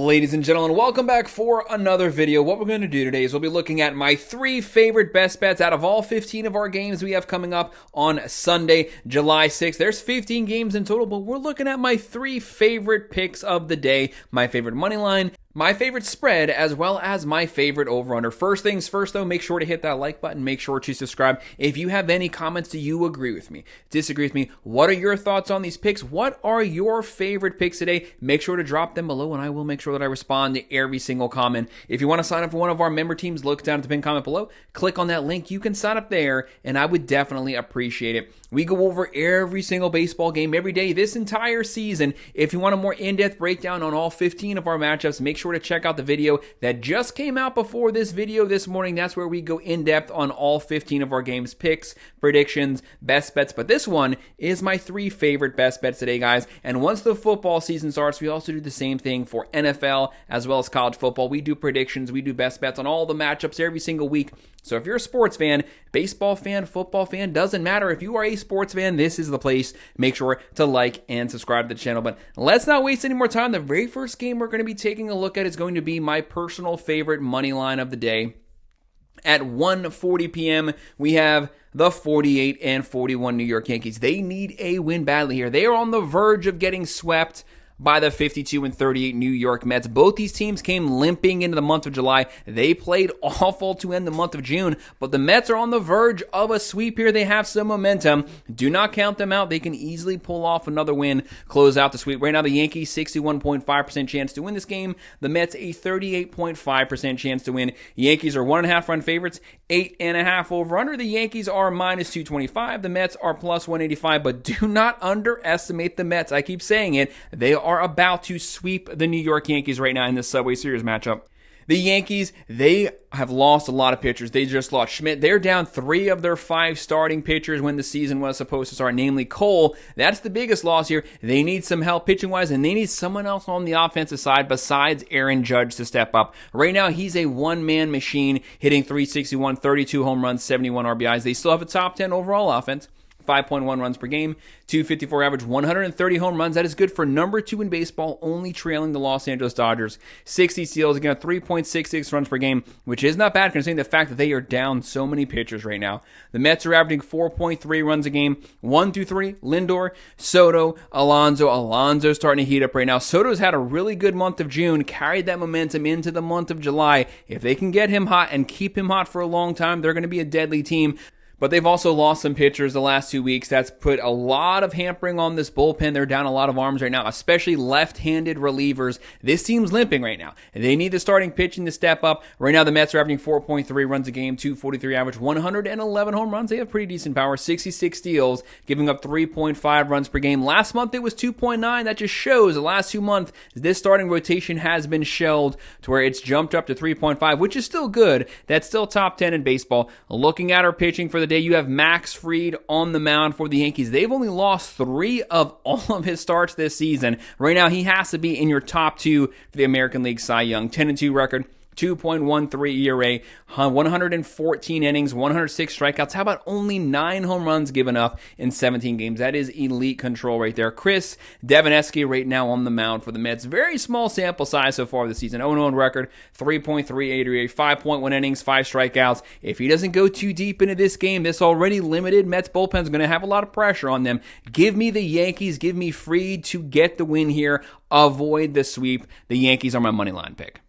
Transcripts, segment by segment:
Ladies and gentlemen, welcome back for another video. What we're going to do today is we'll be looking at my 3 favorite best bets out of all 15 of our games we have coming up on Sunday, July 6th. There's 15 games in total, but we're looking at my 3 favorite picks of the day, my favorite money line, my favorite spread, as well as my favorite over-under. First things first, though, make sure to hit that like button. Make sure to subscribe. If you have any comments, do you agree with me, disagree with me? What are your thoughts on these picks? What are your favorite picks today? Make sure to drop them below, and I will make sure that I respond to every single comment. If you want to sign up for one of our member teams, look down at the pinned comment below. Click on that link. You can sign up there, and I would definitely appreciate it. We go over every single baseball game every day this entire season. If you want a more in-depth breakdown on all 15 of our matchups, make sure to check out the video that just came out before this video this morning. That's where we go in-depth on all 15 of our games, picks, predictions, best bets. But this one is my 3 favorite best bets today, guys. And once the football season starts, we also do the same thing for NFL as well as college football. We do predictions, we do best bets on all the matchups every single week. So if you're a sports fan, baseball fan, football fan, doesn't matter. If you are a sports fan, this is the place. Make sure to like and subscribe to the channel. But let's not waste any more time. The very first game we're going to be taking a look at is going to be my personal favorite money line of the day. At 1:40 p.m., we have the 48 and 41 New York Yankees. They need a win badly here. They are on the verge of getting swept by the 52 and 38 New York Mets. Both these teams came limping into the month of July. They played awful to end the month of June, but the Mets are on the verge of a sweep here. They have some momentum. Do not count them out. They can easily pull off another win, close out the sweep. Right now, the Yankees, 61.5% chance to win this game. The Mets, a 38.5% chance to win. Yankees are 1.5 run favorites, 8.5 over under. The Yankees are minus 225. The Mets are plus 185, but do not underestimate the Mets. I keep saying it. They are about to sweep the New York Yankees right now in this Subway Series matchup. The Yankees, they have lost a lot of pitchers. They just lost Schmidt. They're down 3 of their 5 starting pitchers when the season was supposed to start, namely Cole. That's the biggest loss here. They need some help pitching-wise, and they need someone else on the offensive side besides Aaron Judge to step up. Right now, he's a one-man machine, hitting .361, 32 home runs, 71 RBIs. They still have a top 10 overall offense. 5.1 runs per game, .254 average, 130 home runs. That is good for number 2 in baseball, only trailing the Los Angeles Dodgers. 60 steals, again, 3.66 runs per game, which is not bad considering the fact that they are down so many pitchers right now. The Mets are averaging 4.3 runs a game, 1 through 3, Lindor, Soto, Alonso. Alonso's starting to heat up right now. Soto's had a really good month of June, carried that momentum into the month of July. If they can get him hot and keep him hot for a long time, they're going to be a deadly team. But they've also lost some pitchers the last 2 weeks. That's put a lot of hampering on this bullpen. They're down a lot of arms right now, especially left-handed relievers. This team's limping right now. They need the starting pitching to step up. Right now, the Mets are averaging 4.3 runs a game, .243 average, 111 home runs. They have pretty decent power, 66 steals, giving up 3.5 runs per game. Last month, it was 2.9. That just shows the last 2 months, this starting rotation has been shelled to where it's jumped up to 3.5, which is still good. That's still top 10 in baseball. Looking at our pitching for the day, you have Max Fried on the mound for the Yankees. They've only lost 3 of all of his starts this season. Right now, he has to be in your top 2 for the American League Cy Young. 10-2 record. 2.13 ERA, 114 innings, 106 strikeouts. How about only 9 home runs given up in 17 games? That is elite control right there. Chris Deveneski right now on the mound for the Mets. Very small sample size so far this season. 0-1 record, 3.38 ERA, 5.1 innings, 5 strikeouts. If he doesn't go too deep into this game, this already limited Mets bullpen is going to have a lot of pressure on them. Give me the Yankees. Give me Fried to get the win here. Avoid the sweep. The Yankees are my money line pick.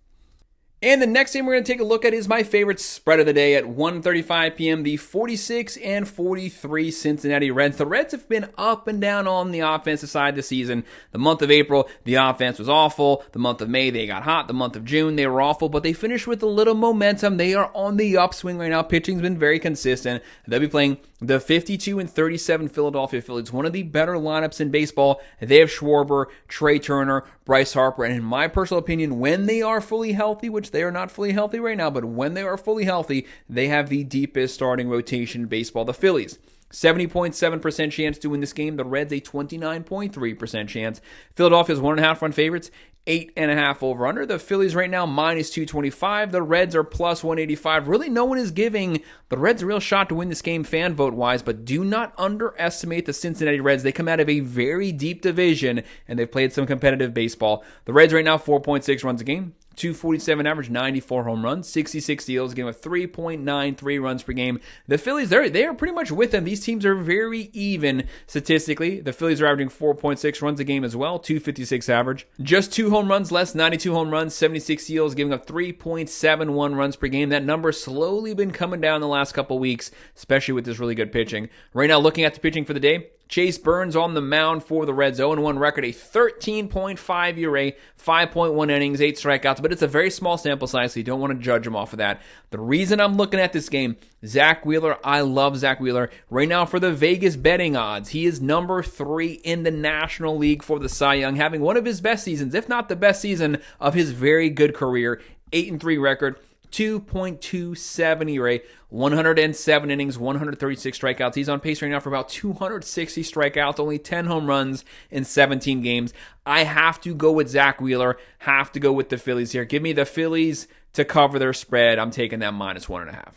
And the next game we're going to take a look at is my favorite spread of the day at 1:35 p.m., the 46 and 43 Cincinnati Reds. The Reds have been up and down on the offensive side this season. The month of April, the offense was awful. The month of May, they got hot. The month of June, they were awful, but they finished with a little momentum. They are on the upswing right now. Pitching's been very consistent. They'll be playing the 52 and 37 Philadelphia Phillies, one of the better lineups in baseball. They have Schwarber, Trey Turner, Bryce Harper, and in my personal opinion, when they are fully healthy, which they are not fully healthy right now, but when they are fully healthy, they have the deepest starting rotation in baseball. The Phillies, 70.7% chance to win this game. The Reds, a 29.3% chance. Philadelphia's 1.5 run favorites, 8.5 over under. The Phillies right now minus 225. The Reds are plus 185. Really, no one is giving the Reds a real shot to win this game fan vote wise, but do not underestimate the Cincinnati Reds. They come out of a very deep division and they've played some competitive baseball. The Reds right now 4.6 runs a game. 247 average, 94 home runs, 66 steals, game of 3.93 runs per game. The Phillies, they are pretty much with them. These teams are very even statistically. The Phillies are averaging 4.6 runs a game as well, 256 average. Just 2 home runs less, 92 home runs, 76 steals, giving up 3.71 runs per game. That number's slowly been coming down the last couple weeks, especially with this really good pitching. Right now, looking at the pitching for the day, Chase Burns on the mound for the Reds, 0-1 record, a 13.5 ERA, 5.1 innings, 8 strikeouts, but it's a very small sample size, so you don't want to judge him off of that. The reason I'm looking at this game, Zach Wheeler, I love Zach Wheeler. Right now for the Vegas betting odds, he is number 3 in the National League for the Cy Young, having one of his best seasons, if not the best season of his very good career, 8-3 record. 2.27 ERA, 107 innings, 136 strikeouts. He's on pace right now for about 260 strikeouts, only 10 home runs in 17 games. I have to go with Zach Wheeler, have to go with the Phillies here. Give me the Phillies to cover their spread. I'm taking that minus 1.5.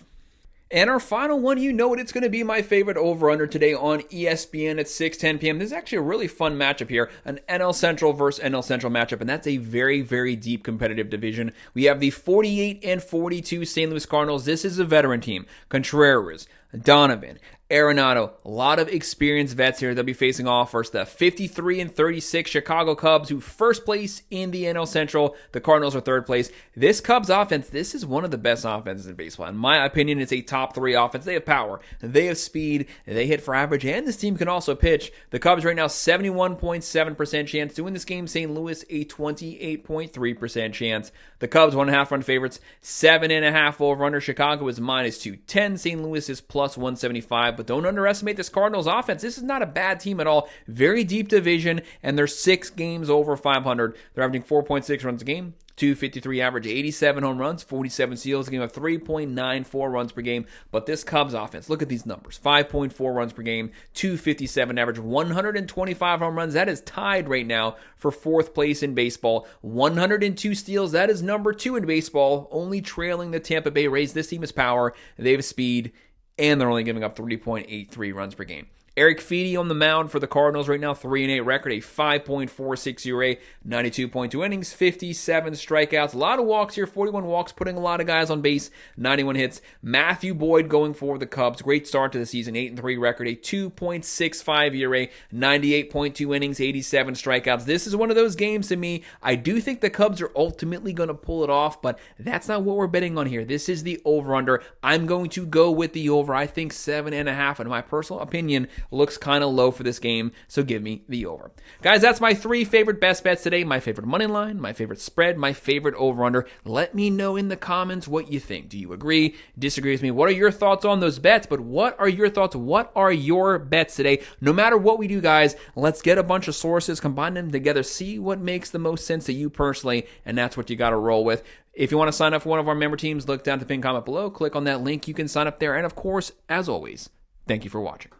And our final one, you know what, it's going to be my favorite over-under today on ESPN at 6:10 p.m. This is actually a really fun matchup here, an NL Central versus NL Central matchup, and that's a very, very deep competitive division. We have the 48-42 St. Louis Cardinals. This is a veteran team. Contreras, Donovan, Arenado, a lot of experienced vets here. They'll be facing off versus the 53-36 Chicago Cubs, who first place in the NL Central. The Cardinals are third place. This Cubs offense, this is one of the best offenses in baseball. In my opinion, it's a top 3 offense. They have power, they have speed, they hit for average, and this team can also pitch. The Cubs right now, 71.7% chance to win this game. St. Louis, a 28.3% chance. The Cubs, 1.5 run favorites, 7.5 over under. Chicago is minus 210. St. Louis is plus 175. But don't underestimate this Cardinals offense. This is not a bad team at all. Very deep division, and they're 6 games over 500. They're averaging 4.6 runs a game, 253 average, 87 home runs, 47 steals, a game of 3.94 runs per game. But this Cubs offense, look at these numbers. 5.4 runs per game, 257 average, 125 home runs. That is tied right now for 4th place in baseball. 102 steals. That is number 2 in baseball, only trailing the Tampa Bay Rays. This team has power. They have speed, and they're only giving up 3.83 runs per game. Eric Feedy on the mound for the Cardinals right now, 3-8 record, a 5.46 ERA, 92.2 innings, 57 strikeouts, a lot of walks here, 41 walks, putting a lot of guys on base, 91 hits. Matthew Boyd going for the Cubs, great start to the season, 8-3 record, a 2.65 ERA, 98.2 innings, 87 strikeouts. This is one of those games to me. I do think the Cubs are ultimately going to pull it off, but that's not what we're betting on here. This is the over-under. I'm going to go with the over. I think 7.5, in my personal opinion, looks kind of low for this game, so give me the over. Guys, that's my 3 favorite best bets today. My favorite money line, my favorite spread, my favorite over-under. Let me know in the comments what you think. Do you agree? Disagree with me? What are your thoughts on those bets? But what are your thoughts? What are your bets today? No matter what we do, guys, let's get a bunch of sources, combine them together, see what makes the most sense to you personally, and that's what you got to roll with. If you want to sign up for one of our member teams, look down at the pinned comment below, click on that link. You can sign up there. And of course, as always, thank you for watching.